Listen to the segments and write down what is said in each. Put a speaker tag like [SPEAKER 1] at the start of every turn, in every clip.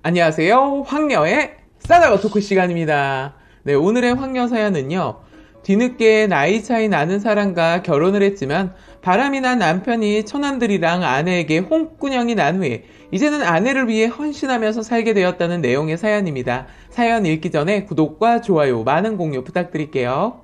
[SPEAKER 1] 안녕하세요. 황녀의 싸다가 토크 시간입니다. 네, 오늘의 황녀 사연은요. 뒤늦게 나이 차이 나는 사람과 결혼을 했지만 바람이 난 남편이 처남들이랑 아내에게 홍군형이 난 후에 이제는 아내를 위해 헌신하면서 살게 되었다는 내용의 사연입니다. 사연 읽기 전에 구독과 좋아요, 많은 공유 부탁드릴게요.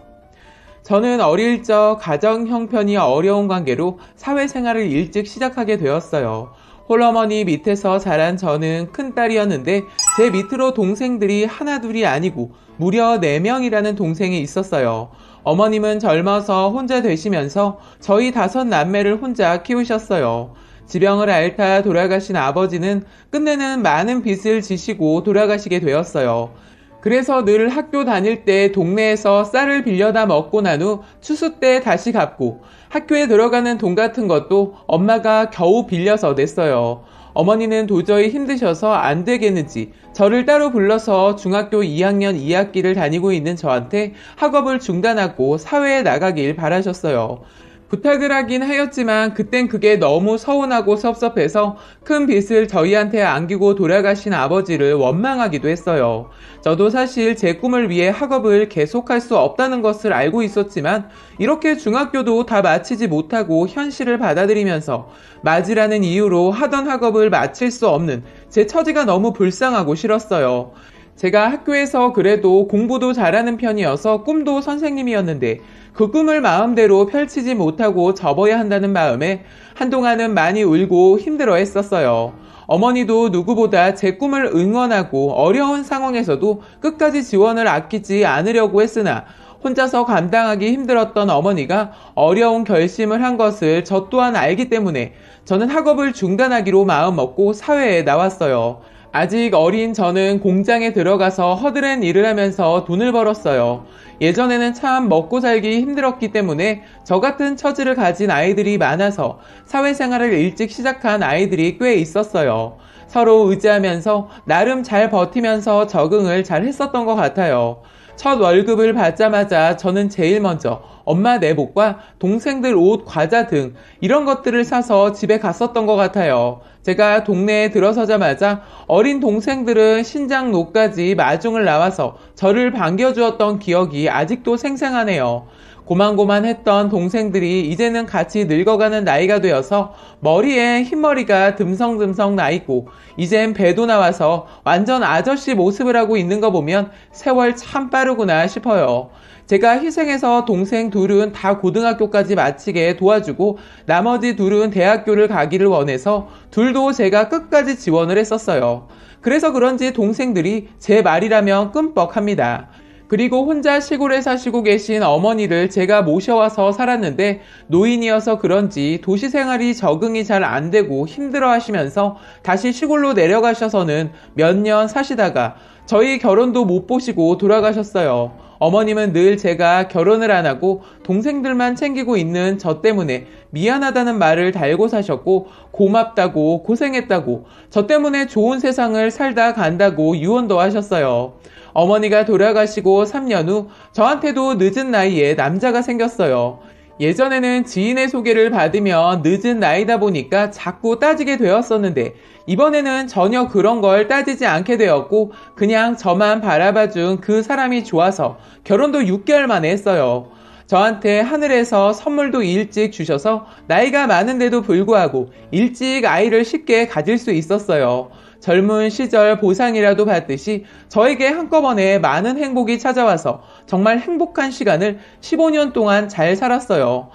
[SPEAKER 1] 저는 어릴 적 가정 형편이 어려운 관계로 사회생활을 일찍 시작하게 되었어요. 홀어머니 밑에서 자란 저는 큰딸이었는데 제 밑으로 동생들이 하나둘이 아니고 무려 4명이라는 동생이 있었어요. 어머님은 젊어서 혼자 되시면서 저희 5남매를 혼자 키우셨어요. 지병을 앓다 돌아가신 아버지는 끝내는 많은 빚을 지시고 돌아가시게 되었어요. 그래서 늘 학교 다닐 때 동네에서 쌀을 빌려다 먹고 난 후 추수 때 다시 갚고 학교에 들어가는 돈 같은 것도 엄마가 겨우 빌려서 냈어요. 어머니는 도저히 힘드셔서 안 되겠는지 저를 따로 불러서 중학교 2학년 2학기를 다니고 있는 저한테 학업을 중단하고 사회에 나가길 바라셨어요. 부탁을 하긴 하였지만 그땐 그게 너무 서운하고 섭섭해서 큰 빚을 저희한테 안기고 돌아가신 아버지를 원망하기도 했어요. 저도 사실 제 꿈을 위해 학업을 계속할 수 없다는 것을 알고 있었지만 이렇게 중학교도 다 마치지 못하고 현실을 받아들이면서 맞으라는 이유로 하던 학업을 마칠 수 없는 제 처지가 너무 불쌍하고 싫었어요. 제가 학교에서 그래도 공부도 잘하는 편이어서 꿈도 선생님이었는데 그 꿈을 마음대로 펼치지 못하고 접어야 한다는 마음에 한동안은 많이 울고 힘들어 했었어요. 어머니도 누구보다 제 꿈을 응원하고 어려운 상황에서도 끝까지 지원을 아끼지 않으려고 했으나 혼자서 감당하기 힘들었던 어머니가 어려운 결심을 한 것을 저 또한 알기 때문에 저는 학업을 중단하기로 마음먹고 사회에 나왔어요. 아직 어린 저는 공장에 들어가서 허드렛 일을 하면서 돈을 벌었어요. 예전에는 참 먹고 살기 힘들었기 때문에 저 같은 처지를 가진 아이들이 많아서 사회생활을 일찍 시작한 아이들이 꽤 있었어요. 서로 의지하면서 나름 잘 버티면서 적응을 잘 했었던 것 같아요. 첫 월급을 받자마자 저는 제일 먼저 엄마 내복과 동생들 옷, 과자 등 이런 것들을 사서 집에 갔었던 것 같아요. 제가 동네에 들어서자마자 어린 동생들은 신장로까지 마중을 나와서 저를 반겨주었던 기억이 아직도 생생하네요. 고만고만했던 동생들이 이제는 같이 늙어가는 나이가 되어서 머리에 흰머리가 듬성듬성 나 있고 이젠 배도 나와서 완전 아저씨 모습을 하고 있는 거 보면 세월 참 빠르구나 싶어요. 제가 희생해서 동생 둘은 다 고등학교까지 마치게 도와주고 나머지 둘은 대학교를 가기를 원해서 둘도 제가 끝까지 지원을 했었어요. 그래서 그런지 동생들이 제 말이라면 끔뻑합니다. 그리고 혼자 시골에 사시고 계신 어머니를 제가 모셔와서 살았는데 노인이어서 그런지 도시 생활이 적응이 잘 안 되고 힘들어 하시면서 다시 시골로 내려가셔서는 몇 년 사시다가 저희 결혼도 못 보시고 돌아가셨어요. 어머님은 늘 제가 결혼을 안 하고 동생들만 챙기고 있는 저 때문에 미안하다는 말을 달고 사셨고 고맙다고 고생했다고 저 때문에 좋은 세상을 살다 간다고 유언도 하셨어요. 어머니가 돌아가시고 3년 후 저한테도 늦은 나이에 남자가 생겼어요. 예전에는 지인의 소개를 받으면 늦은 나이다 보니까 자꾸 따지게 되었었는데 이번에는 전혀 그런 걸 따지지 않게 되었고 그냥 저만 바라봐준 그 사람이 좋아서 결혼도 6개월 만에 했어요. 저한테 하늘에서 선물도 일찍 주셔서 나이가 많은데도 불구하고 일찍 아이를 쉽게 가질 수 있었어요. 젊은 시절 보상이라도 받듯이 저에게 한꺼번에 많은 행복이 찾아와서 정말 행복한 시간을 15년 동안 잘 살았어요.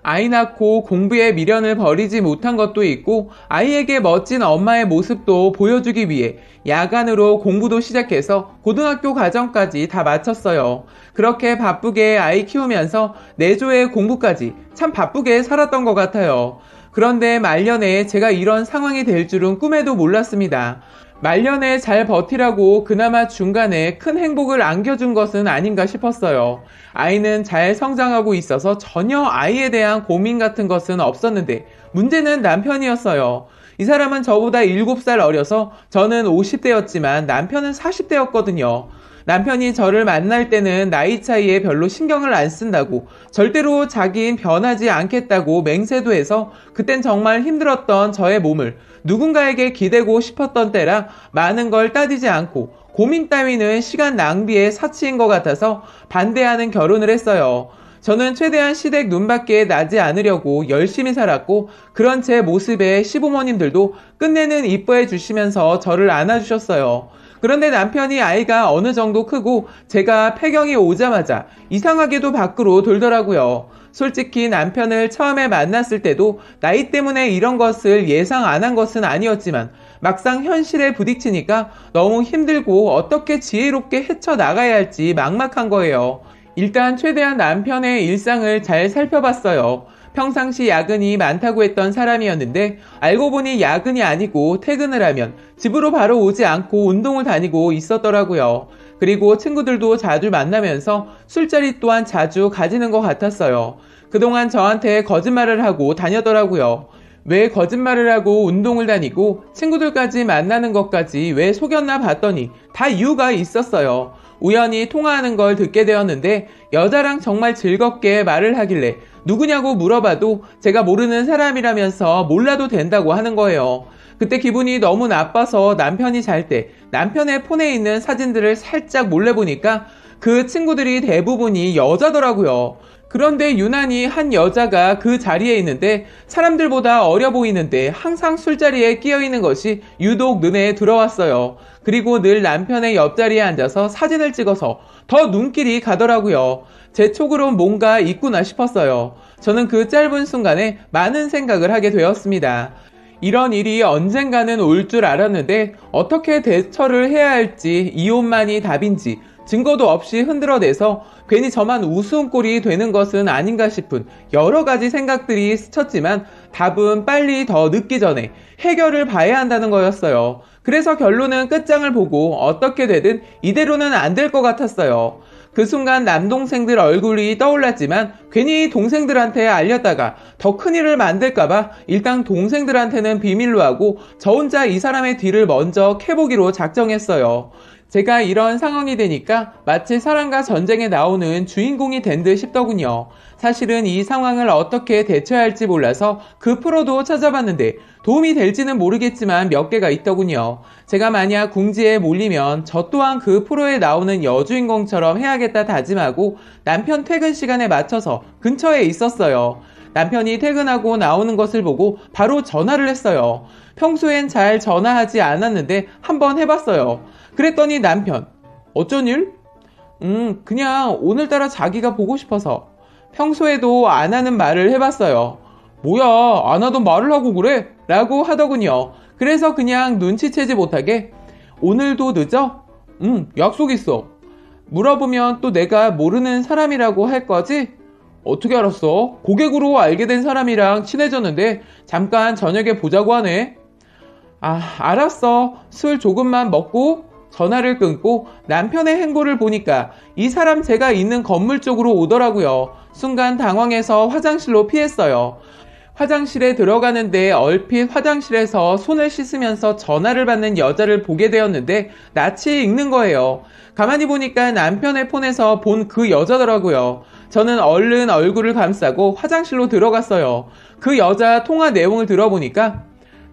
[SPEAKER 1] 아이 낳고 공부에 미련을 버리지 못한 것도 있고 아이에게 멋진 엄마의 모습도 보여주기 위해 야간으로 공부도 시작해서 고등학교 과정까지 다 마쳤어요. 그렇게 바쁘게 아이 키우면서 내조의 공부까지 참 바쁘게 살았던 것 같아요. 그런데 말년에 제가 이런 상황이 될 줄은 꿈에도 몰랐습니다. 말년에 잘 버티라고 그나마 중간에 큰 행복을 안겨준 것은 아닌가 싶었어요. 아이는 잘 성장하고 있어서 전혀 아이에 대한 고민 같은 것은 없었는데 문제는 남편이었어요. 이 사람은 저보다 7살 어려서 저는 50대였지만 남편은 40대였거든요. 남편이 저를 만날 때는 나이 차이에 별로 신경을 안 쓴다고, 절대로 자긴 변하지 않겠다고 맹세도 해서 그땐 정말 힘들었던 저의 몸을 누군가에게 기대고 싶었던 때라 많은 걸 따지지 않고 고민 따위는 시간 낭비의 사치인 것 같아서 반대하는 결혼을 했어요. 저는 최대한 시댁 눈밖에 나지 않으려고 열심히 살았고, 그런 제 모습에 시부모님들도 끝내는 이뻐해 주시면서 저를 안아주셨어요. 그런데 남편이 아이가 어느 정도 크고 제가 폐경이 오자마자 이상하게도 밖으로 돌더라고요. 솔직히 남편을 처음에 만났을 때도 나이 때문에 이런 것을 예상 안 한 것은 아니었지만 막상 현실에 부딪히니까 너무 힘들고 어떻게 지혜롭게 헤쳐나가야 할지 막막한 거예요. 일단 최대한 남편의 일상을 잘 살펴봤어요. 평상시 야근이 많다고 했던 사람이었는데 알고 보니 야근이 아니고 퇴근을 하면 집으로 바로 오지 않고 운동을 다니고 있었더라고요. 그리고 친구들도 자주 만나면서 술자리 또한 자주 가지는 것 같았어요. 그동안 저한테 거짓말을 하고 다녔더라고요. 왜 거짓말을 하고 운동을 다니고 친구들까지 만나는 것까지 왜 속였나 봤더니 다 이유가 있었어요. 우연히 통화하는 걸 듣게 되었는데 여자랑 정말 즐겁게 말을 하길래 누구냐고 물어봐도 제가 모르는 사람이라면서 몰라도 된다고 하는 거예요. 그때 기분이 너무 나빠서 남편이 잘 때 남편의 폰에 있는 사진들을 살짝 몰래 보니까 그 친구들이 대부분이 여자더라고요. 그런데 유난히 한 여자가 그 자리에 있는데 사람들보다 어려 보이는데 항상 술자리에 끼어 있는 것이 유독 눈에 들어왔어요. 그리고 늘 남편의 옆자리에 앉아서 사진을 찍어서 더 눈길이 가더라고요. 제 촉으로 뭔가 있구나 싶었어요. 저는 그 짧은 순간에 많은 생각을 하게 되었습니다. 이런 일이 언젠가는 올 줄 알았는데 어떻게 대처를 해야 할지 이혼만이 답인지 증거도 없이 흔들어대서 괜히 저만 우스운꼴이 되는 것은 아닌가 싶은 여러 가지 생각들이 스쳤지만 답은 빨리 더 늦기 전에 해결을 봐야 한다는 거였어요. 그래서 결론은 끝장을 보고 어떻게 되든 이대로는 안 될 것 같았어요. 그 순간 남동생들 얼굴이 떠올랐지만 괜히 동생들한테 알렸다가 더 큰일을 만들까봐 일단 동생들한테는 비밀로 하고 저 혼자 이 사람의 뒤를 먼저 캐보기로 작정했어요. 제가 이런 상황이 되니까 마치 사랑과 전쟁에 나오는 주인공이 된 듯 싶더군요. 사실은 이 상황을 어떻게 대처해야 할지 몰라서 그 프로도 찾아봤는데 도움이 될지는 모르겠지만 몇 개가 있더군요. 제가 만약 궁지에 몰리면 저 또한 그 프로에 나오는 여주인공처럼 해야겠다 다짐하고 남편 퇴근 시간에 맞춰서 근처에 있었어요. 남편이 퇴근하고 나오는 것을 보고 바로 전화를 했어요. 평소엔 잘 전화하지 않았는데 한번 해봤어요. 그랬더니 남편, 어쩐 일? 그냥 오늘따라 자기가 보고 싶어서. 평소에도 안 하는 말을 해봤어요. 뭐야, 안 하던 말을 하고 그래? 라고 하더군요. 그래서 그냥 눈치채지 못하게, 오늘도 늦어? 약속 있어. 물어보면 또 내가 모르는 사람이라고 할 거지? 어떻게 알았어? 고객으로 알게 된 사람이랑 친해졌는데 잠깐 저녁에 보자고 하네. 알았어. 술 조금만 먹고. 전화를 끊고 남편의 행보를 보니까 이 사람 제가 있는 건물 쪽으로 오더라고요. 순간 당황해서 화장실로 피했어요. 화장실에 들어가는데 얼핏 화장실에서 손을 씻으면서 전화를 받는 여자를 보게 되었는데 낯이 익는 거예요. 가만히 보니까 남편의 폰에서 본 그 여자더라고요. 저는 얼른 얼굴을 감싸고 화장실로 들어갔어요. 그 여자 통화 내용을 들어보니까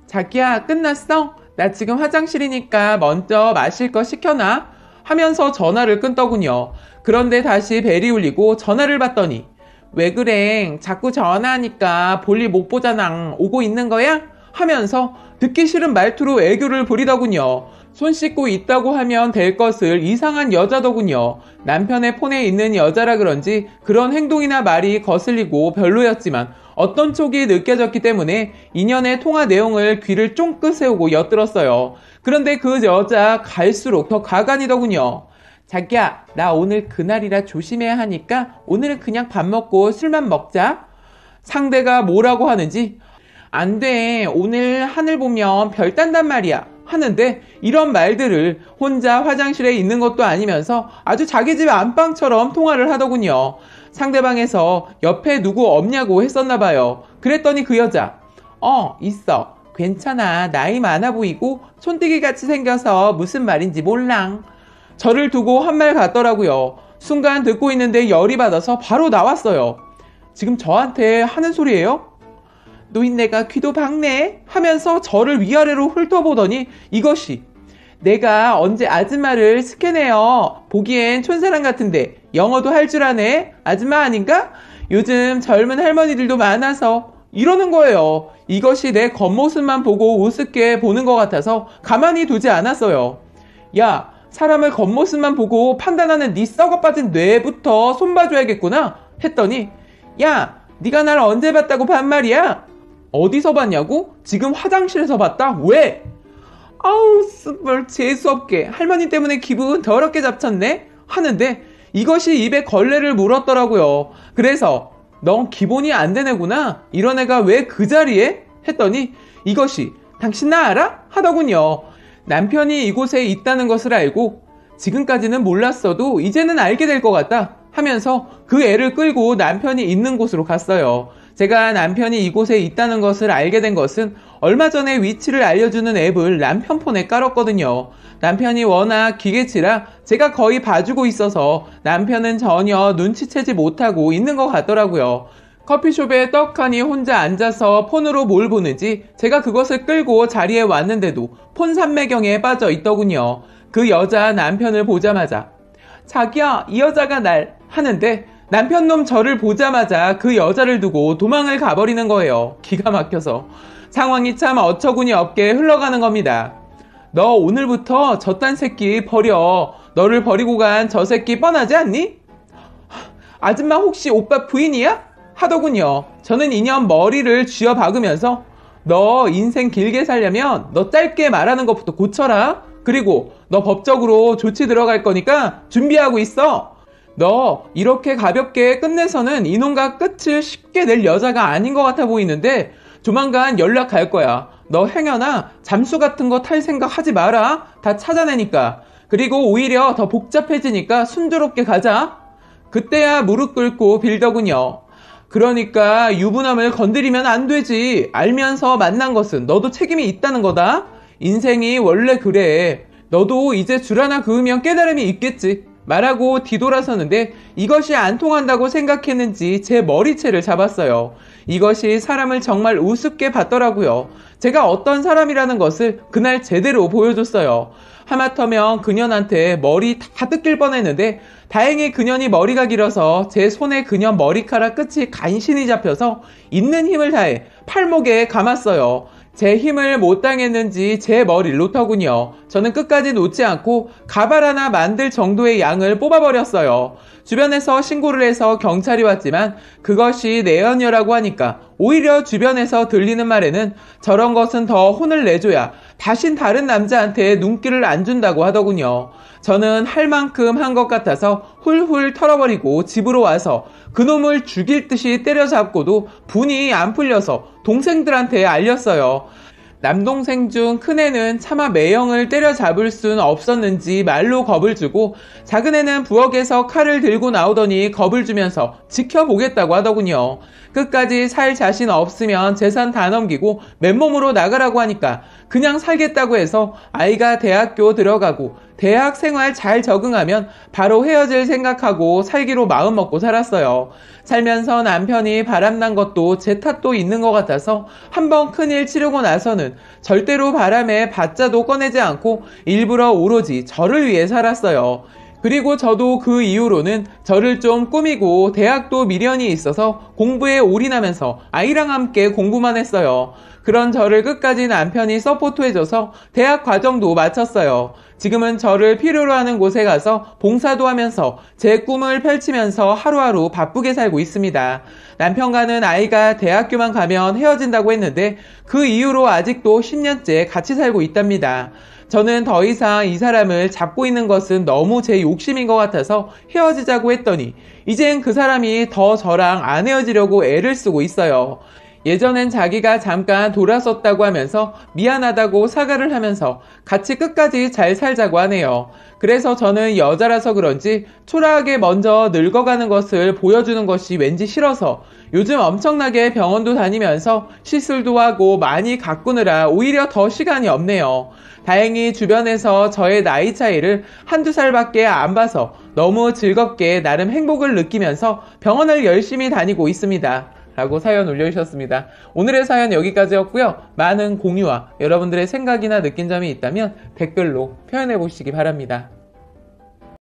[SPEAKER 1] 자기야, 끝났어? 나 지금 화장실이니까 먼저 마실 거 시켜놔 하면서 전화를 끊더군요. 그런데 다시 벨이 울리고 전화를 받더니 왜 그래? 자꾸 전화하니까 볼일 못 보잖아. 오고 있는 거야? 하면서 듣기 싫은 말투로 애교를 부리더군요. 손 씻고 있다고 하면 될 것을 이상한 여자더군요. 남편의 폰에 있는 여자라 그런지 그런 행동이나 말이 거슬리고 별로였지만 어떤 촉이 느껴졌기 때문에 인연의 통화 내용을 귀를 쫑긋 세우고 엿들었어요. 그런데 그 여자 갈수록 더 가관이더군요. 자기야, 나 오늘 그날이라 조심해야 하니까 오늘은 그냥 밥 먹고 술만 먹자. 상대가 뭐라고 하는지 안 돼, 오늘 하늘 보면 별 딴단 말이야 하는데 이런 말들을 혼자 화장실에 있는 것도 아니면서 아주 자기 집 안방처럼 통화를 하더군요. 상대방에서 옆에 누구 없냐고 했었나 봐요. 그랬더니 그 여자 있어. 괜찮아. 나이 많아 보이고 촌뜨기 같이 생겨서 무슨 말인지 몰랑. 저를 두고 한 말 같더라고요. 순간 듣고 있는데 열이 받아서 바로 나왔어요. 지금 저한테 하는 소리예요? 노인네가 귀도 박네 하면서 저를 위아래로 훑어보더니 이것이 내가 언제 아줌마를 스캔해요. 보기엔 촌사람 같은데 영어도 할 줄 아네. 아줌마 아닌가? 요즘 젊은 할머니들도 많아서 이러는 거예요. 이것이 내 겉모습만 보고 우습게 보는 것 같아서 가만히 두지 않았어요. 야, 사람을 겉모습만 보고 판단하는 네 썩어 빠진 뇌부터 손봐줘야겠구나 했더니 야, 네가 날 언제 봤다고 반말이야? 어디서 봤냐고? 지금 화장실에서 봤다? 왜? 아우, 스벌 재수없게 할머니 때문에 기분 더럽게 잡쳤네? 하는데 이것이 입에 걸레를 물었더라고요. 그래서 넌 기본이 안 된 애구나. 이런 애가 왜 그 자리에? 했더니 이것이 당신 나 알아? 하더군요. 남편이 이곳에 있다는 것을 알고 지금까지는 몰랐어도 이제는 알게 될 것 같다 하면서 그 애를 끌고 남편이 있는 곳으로 갔어요. 제가 남편이 이곳에 있다는 것을 알게 된 것은 얼마 전에 위치를 알려주는 앱을 남편 폰에 깔았거든요. 남편이 워낙 기계치라 제가 거의 봐주고 있어서 남편은 전혀 눈치채지 못하고 있는 것 같더라고요. 커피숍에 떡하니 혼자 앉아서 폰으로 뭘 보는지 제가 그것을 끌고 자리에 왔는데도 폰 삼매경에 빠져 있더군요. 그 여자 남편을 보자마자 자기야, 이 여자가 날 하는데 남편 놈 저를 보자마자 그 여자를 두고 도망을 가버리는 거예요. 기가 막혀서. 상황이 참 어처구니 없게 흘러가는 겁니다. 너 오늘부터 저딴 새끼 버려. 너를 버리고 간 저 새끼 뻔하지 않니? 아줌마 혹시 오빠 부인이야? 하더군요. 저는 이년 머리를 쥐어 박으면서 너 인생 길게 살려면 너 짧게 말하는 것부터 고쳐라. 그리고 너 법적으로 조치 들어갈 거니까 준비하고 있어. 너 이렇게 가볍게 끝내서는 이놈과 끝을 쉽게 낼 여자가 아닌 것 같아 보이는데 조만간 연락 갈 거야. 너 행여나 잠수 같은 거 탈 생각 하지 마라. 다 찾아내니까. 그리고 오히려 더 복잡해지니까 순조롭게 가자. 그때야 무릎 꿇고 빌더군요. 그러니까 유부남을 건드리면 안 되지. 알면서 만난 것은 너도 책임이 있다는 거다. 인생이 원래 그래. 너도 이제 줄 하나 그으면 깨달음이 있겠지. 말하고 뒤돌아서는데 이것이 안 통한다고 생각했는지 제 머리채를 잡았어요. 이것이 사람을 정말 우습게 봤더라고요. 제가 어떤 사람이라는 것을 그날 제대로 보여줬어요. 하마터면 그년한테 머리 다 뜯길 뻔했는데 다행히 그년이 머리가 길어서 제 손에 그년 머리카락 끝이 간신히 잡혀서 있는 힘을 다해 팔목에 감았어요. 제 힘을 못 당했는지 제 머리를 놓더군요. 저는 끝까지 놓지 않고 가발 하나 만들 정도의 양을 뽑아버렸어요. 주변에서 신고를 해서 경찰이 왔지만 그것이 내연녀라고 하니까 오히려 주변에서 들리는 말에는 저런 것은 더 혼을 내줘야 다신 다른 남자한테 눈길을 안 준다고 하더군요. 저는 할 만큼 한 것 같아서 훌훌 털어버리고 집으로 와서 그놈을 죽일 듯이 때려잡고도 분이 안 풀려서 동생들한테 알렸어요. 남동생 중 큰애는 차마 매형을 때려잡을 순 없었는지 말로 겁을 주고 작은애는 부엌에서 칼을 들고 나오더니 겁을 주면서 지켜보겠다고 하더군요. 끝까지 살 자신 없으면 재산 다 넘기고 맨몸으로 나가라고 하니까 그냥 살겠다고 해서 아이가 대학교 들어가고 대학 생활 잘 적응하면 바로 헤어질 생각하고 살기로 마음먹고 살았어요. 살면서 남편이 바람난 것도 제 탓도 있는 것 같아서 한번 큰일 치르고 나서는 절대로 바람에 바자도 꺼내지 않고 일부러 오로지 저를 위해 살았어요. 그리고 저도 그 이후로는 저를 좀 꾸미고 대학도 미련이 있어서 공부에 올인하면서 아이랑 함께 공부만 했어요. 그런 저를 끝까지 남편이 서포트해줘서 대학 과정도 마쳤어요. 지금은 저를 필요로 하는 곳에 가서 봉사도 하면서 제 꿈을 펼치면서 하루하루 바쁘게 살고 있습니다. 남편과는 아이가 대학교만 가면 헤어진다고 했는데 그 이후로 아직도 10년째 같이 살고 있답니다. 저는 더 이상 이 사람을 잡고 있는 것은 너무 제 욕심인 것 같아서 헤어지자고 했더니 이젠 그 사람이 더 저랑 안 헤어지려고 애를 쓰고 있어요. 예전엔 자기가 잠깐 돌았었다고 하면서 미안하다고 사과를 하면서 같이 끝까지 잘 살자고 하네요. 그래서 저는 여자라서 그런지 초라하게 먼저 늙어가는 것을 보여주는 것이 왠지 싫어서 요즘 엄청나게 병원도 다니면서 시술도 하고 많이 가꾸느라 오히려 더 시간이 없네요. 다행히 주변에서 저의 나이 차이를 한두 살밖에 안 봐서 너무 즐겁게 나름 행복을 느끼면서 병원을 열심히 다니고 있습니다. 라고 사연 올려주셨습니다. 오늘의 사연 여기까지였고요. 많은 공유와 여러분들의 생각이나 느낀 점이 있다면 댓글로 표현해 보시기 바랍니다.